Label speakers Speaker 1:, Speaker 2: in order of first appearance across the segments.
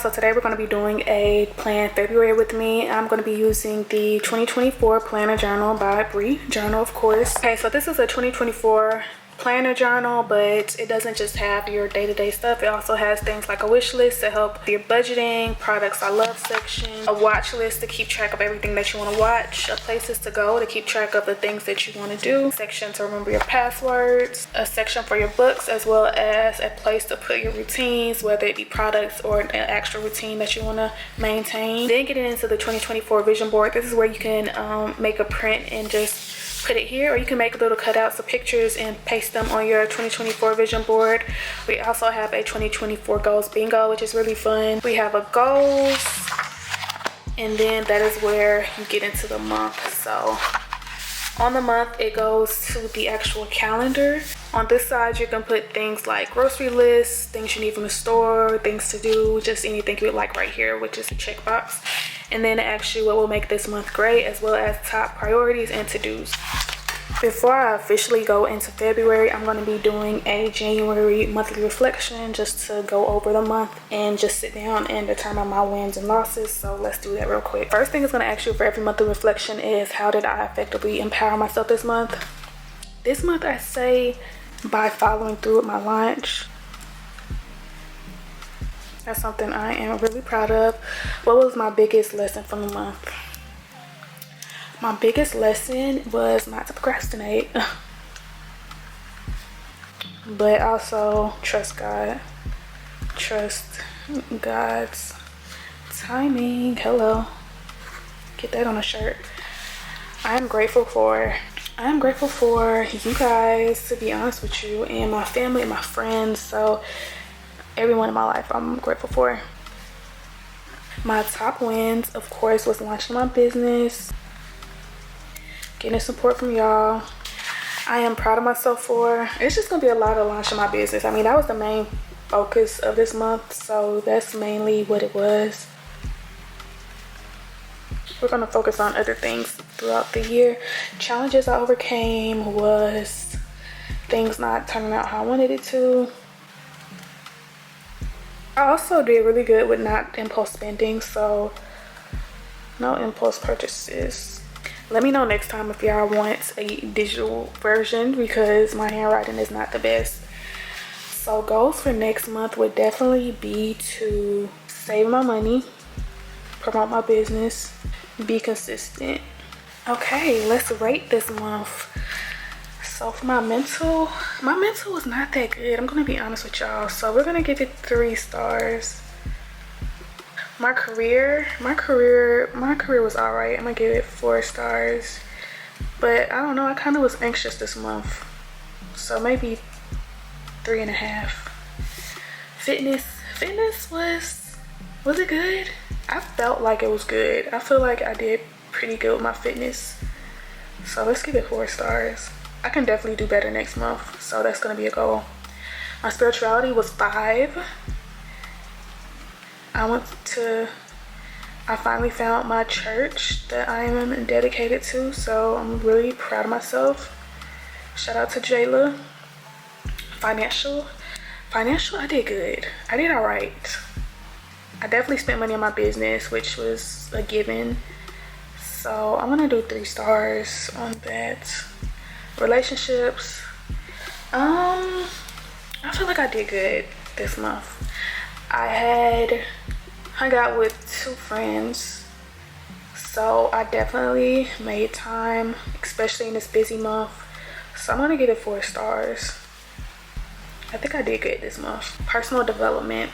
Speaker 1: So today we're going to be doing a plan February with me. I'm going to be using the 2024 planner journal by Bri Journal, of course. Okay, so this is a 2024 planner journal, but it doesn't just have your day-to-day stuff. It also has things like a wish list to help with your budgeting, products I love section, a watch list to keep track of everything that you want to watch, places to go to keep track of the things that you want to do, a section to remember your passwords, a section for your books, as well as a place to put your routines, whether it be products or an extra routine that you want to maintain. Then getting into the 2024 vision board, this is where you can make a print and just put it here, or you can make little cutouts of pictures and paste them on your 2024 vision board. We also have a 2024 goals bingo, which is really fun. We have a goals, and then that is where you get into the month. So on the month, it goes to the actual calendar. On this side, you can put things like grocery lists, things you need from the store, things to do, just anything you would like right here, which is a checkbox. And then it asks you what will make this month great, as well as top priorities and to-dos. Before I officially go into February, I'm going to be doing a January monthly reflection just to go over the month and just sit down and determine my wins and losses. So let's do that real quick. First thing it's going to ask you for every monthly reflection is, how did I effectively empower myself this month? This month, I say by following through with my lunch. That's something I am really proud of. What was my biggest lesson from the month? My biggest lesson was not to procrastinate, but also trust God. Trust God's timing. Hello. Get that on a shirt. I am grateful for you guys, to be honest with you, and my family and my friends. So everyone in my life I'm grateful for. My top wins, of course, was launching my business, getting support from y'all. I am proud of myself for. It's just gonna be a lot of launching my business. I mean, that was the main focus of this month, so that's mainly what it was. We're gonna focus on other things throughout the year. Challenges I overcame was things not turning out how I wanted it to. I also did really good with not impulse spending, so no impulse purchases. Let me know next time if y'all want a digital version, because my handwriting is not the best. So goals for next month would definitely be to save my money, promote my business, be consistent. Okay, let's rate this month. So for my mental was not that good. I'm gonna be honest with y'all. So we're gonna give it 3 stars. My career was all right. I'm gonna give it 4 stars. But I don't know, I kind of was anxious this month, so maybe 3.5. Fitness was it good? I felt like it was good. I feel like I did pretty good with my fitness. So let's give it 4 stars. I can definitely do better next month, so that's gonna be a goal. My spirituality was 5. I finally found my church that I am dedicated to, so I'm really proud of myself. Shout out to Jayla. Financial, I did good. I did all right. I definitely spent money on my business, which was a given. So I'm gonna do 3 stars on that. Relationships, I feel like I did good this month. I had hung out with 2 friends, so I definitely made time, especially in this busy month. So I'm gonna give it 4 stars. I think I did good this month. Personal development,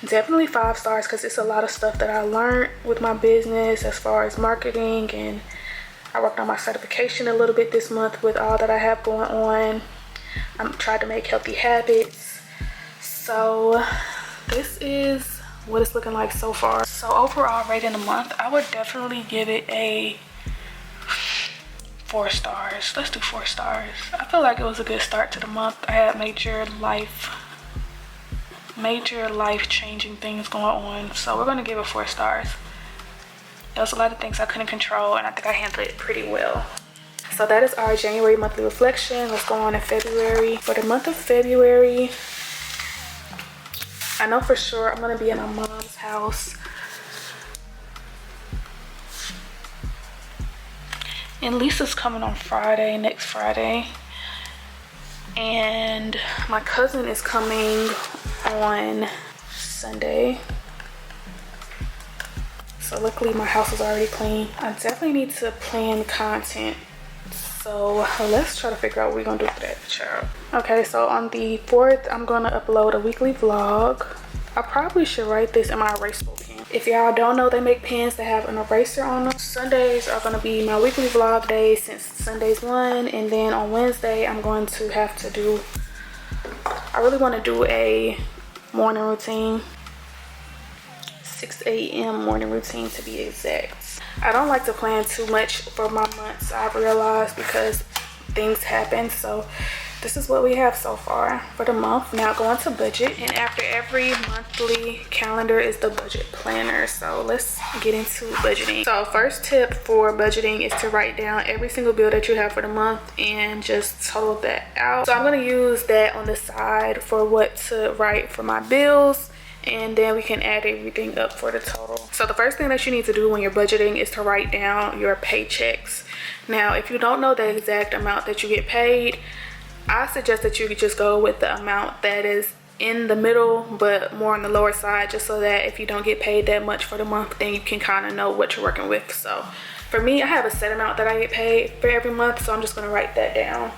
Speaker 1: definitely 5 stars, because it's a lot of stuff that I learned with my business as far as marketing, and I worked on my certification a little bit this month with all that I have going on. I'm trying to make healthy habits. So this is what it's looking like so far. So overall rating the month, I would definitely give it a 4 stars. Let's do 4 stars. I feel like it was a good start to the month. I had major life-changing things going on. So we're gonna give it 4 stars. There was a lot of things I couldn't control, and I think I handled it pretty well. So that is our January monthly reflection. Let's go on in February. For the month of February, I know for sure I'm gonna be at my mom's house. And Lisa's coming on Friday, next Friday. And my cousin is coming on Sunday. So luckily my house is already clean. I definitely need to plan content. So let's try to figure out what we're gonna do for that, child. Okay, so on the 4th, I'm gonna upload a weekly vlog. I probably should write this in my erasable pen. If y'all don't know, they make pens that have an eraser on them. Sundays are gonna be my weekly vlog days since Sunday's one. And then on Wednesday, I'm going to have to do, I really wanna do a morning routine. 6 a.m. morning routine to be exact. I don't like to plan too much for my months, I've realized, because things happen. So this is what we have so far for the month. Now going to budget, and after every monthly calendar is the budget planner. So let's get into budgeting. So first tip for budgeting is to write down every single bill that you have for the month and just total that out. So I'm going to use that on the side for what to write for my bills, and then we can add everything up for the total. So the first thing that you need to do when you're budgeting is to write down your paychecks. Now, if you don't know the exact amount that you get paid, I suggest that you just go with the amount that is in the middle but more on the lower side, just so that if you don't get paid that much for the month, then you can kind of know what you're working with. So for me, I have a set amount that I get paid for every month, so I'm just going to write that down.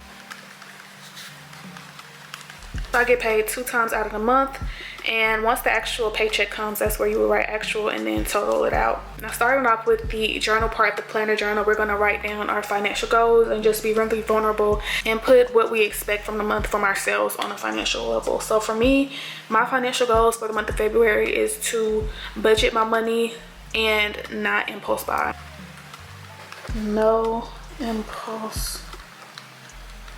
Speaker 1: So I get paid 2 times out of the month, and once the actual paycheck comes, that's where you will write actual and then total it out. Now starting off with the journal part, the planner journal, we're going to write down our financial goals and just be really vulnerable and put what we expect from the month from ourselves on a financial level. So for me, my financial goals for the month of February is to budget my money and not impulse buy. No impulse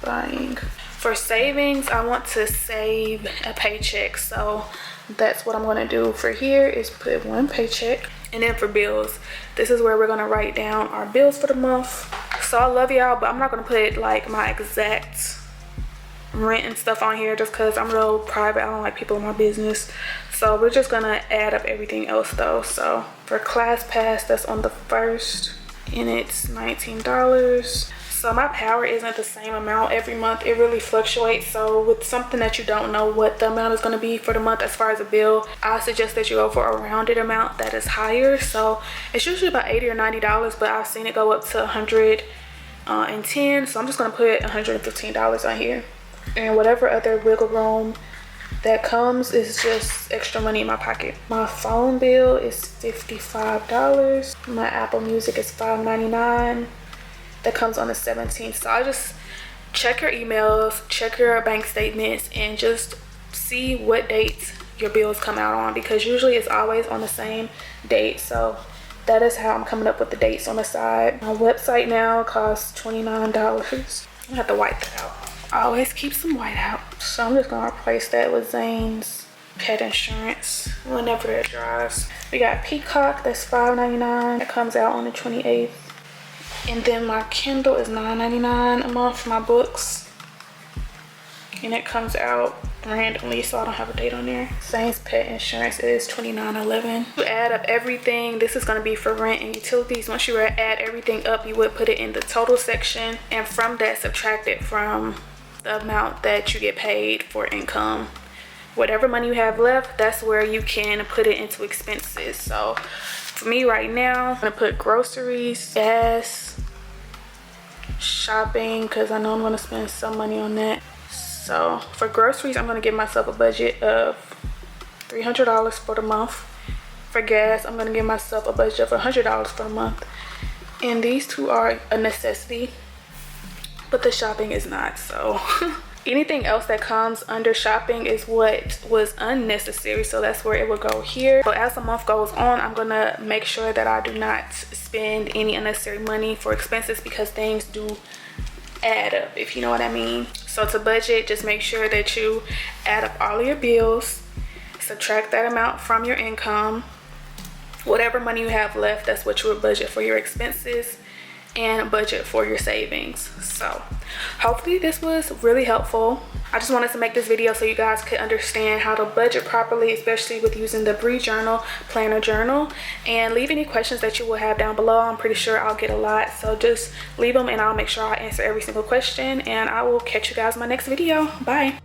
Speaker 1: buying. For savings, I want to save a paycheck, so that's what I'm going to do for here is put 1 paycheck. And then for bills, this is where we're going to write down our bills for the month. So I love y'all, but I'm not going to put like my exact rent and stuff on here just because I'm real private. I don't like people in my business. So we're just going to add up everything else though. So for class pass, that's on the 1st, and it's $19. So my power isn't the same amount every month. It really fluctuates. So with something that you don't know what the amount is going to be for the month as far as a bill, I suggest that you go for a rounded amount that is higher. So it's usually about $80 or $90, but I've seen it go up to $110. So I'm just going to put $115 on here. And whatever other wiggle room that comes is just extra money in my pocket. My phone bill is $55. My Apple Music is $5.99. That comes on the 17th. So I just check your emails, check your bank statements, and just see what dates your bills come out on, because usually it's always on the same date. So that is how I'm coming up with the dates on the side. My website now costs $29. I have to wipe that out. I always keep some white out, so I'm just gonna replace that with Zane's pet insurance whenever it dries. We got Peacock, that's $5.99. That comes out on the 28th. And then my Kindle is $9.99 a month for my books, and it comes out randomly, so I don't have a date on there. Zane's pet insurance is $29.11. To add up everything, this is going to be for rent and utilities. Once you add everything up, you would put it in the total section, and from that subtract it from the amount that you get paid for income. Whatever money you have left, that's where you can put it into expenses. So for me right now, I'm gonna put groceries, gas, shopping, because I know I'm gonna spend some money on that. So for groceries, I'm gonna give myself a budget of $300 for the month. For gas, I'm gonna give myself a budget of $100 for the month. And these two are a necessity, but the shopping is not. So anything else that comes under shopping is what was unnecessary, so that's where it will go here. So as the month goes on, I'm gonna make sure that I do not spend any unnecessary money for expenses, because things do add up, if you know what I mean. So to budget, just make sure that you add up all of your bills, subtract that amount from your income. Whatever money you have left, that's what you would budget for your expenses. and budget for your savings. So hopefully this was really helpful. I just wanted to make this video so you guys could understand how to budget properly, especially with using the Bri Journal planner journal. And leave any questions that you will have down below. I'm pretty sure I'll get a lot, so just leave them and I'll make sure I answer every single question. And I will catch you guys in my next video. Bye.